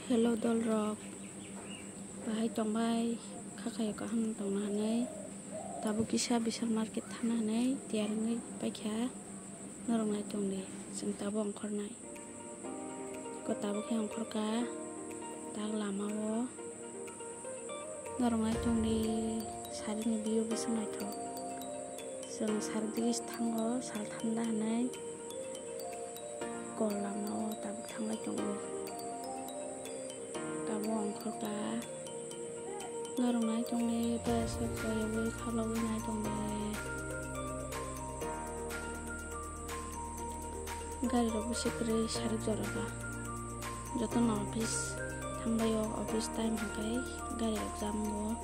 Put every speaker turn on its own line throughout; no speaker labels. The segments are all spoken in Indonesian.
Hello dol rok bahai tongbai kakai kaham tongna hanai tabu kisa bisal market thana hanai tiarngai paikha narongnai tongdi jeng tabu ongkhornai ko tabu khe ongkhorka tak lamao narongnai tongdi sarini biu bisal naithok jeng sardik thango sal thanda hanai ko lamao tabu thanglai tongo tabu ongkhorka narongnai tongdi basok koyoi khalawi nai tongdi gari rok bisikri sarik joraba jotono office thangbaio office time hingkai gari rok jamgo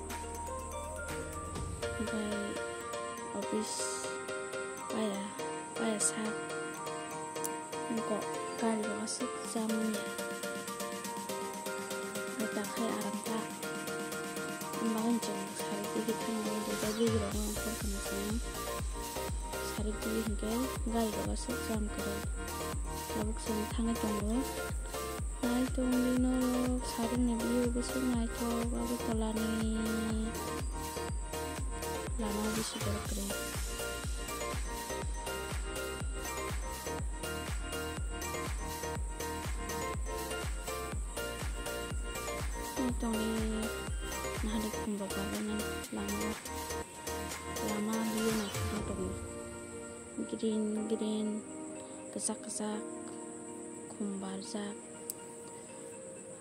hingkai office paya sak hingko gari rok asik jamni takai aramta ambangan jeng sarik digi thango dagi rok ongkhor khamasang sarik digi hingkai gari rok asik jam kare tabuk sing thangai tongo nai tongdi norok saringni biu bising naithok abo tolani lama bisi borok kre nai tongdi nahadik khumrok babana lama biu naithok tongo green kesak khumbarjak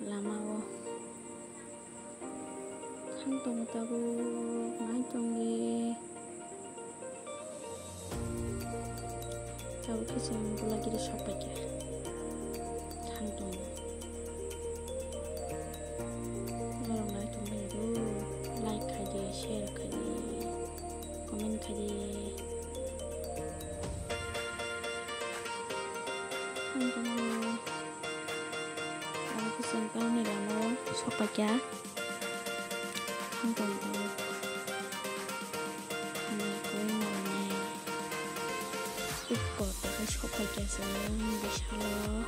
lamao khang tongo tabu nai tongdi tabu kisem bulagiri sopaikha khang tongo narongnai tongbai like khaidi share khaidi comment khaidi khang tongo sengkang ni damo sopakya hangtong to hani koi nai ukko takai sopakya seng bisalo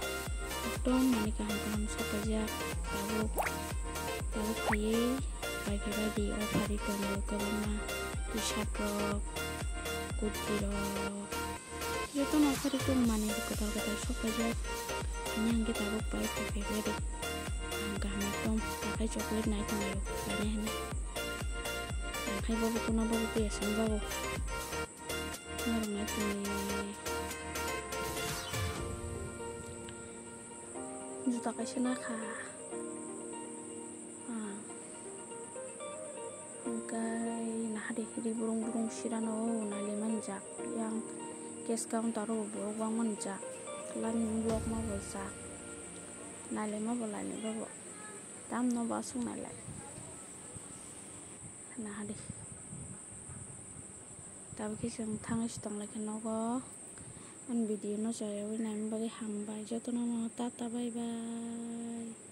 dong mani ka hangtong sopakya tabu khaye bai di ofari tongo kabana t-shirt rok kurti rok jotono ofari tong mani kotal sopakya hanya tabu pai pakai kami tom pakai coklat naik mayo banyak nih pakai bawa kuna bawa biasa bawa narongnai tongdi juta kaisa nakha hingkai nahadi hidi burung sirano nali manjak yang cash counter ro borok manjak lan blok ma bojak nale ma bolani babo tam no basung nale nah hadi tabu kisem thangai sitong lagi nogo an video no jayawi nai bagi hambai jotono tata bye bye.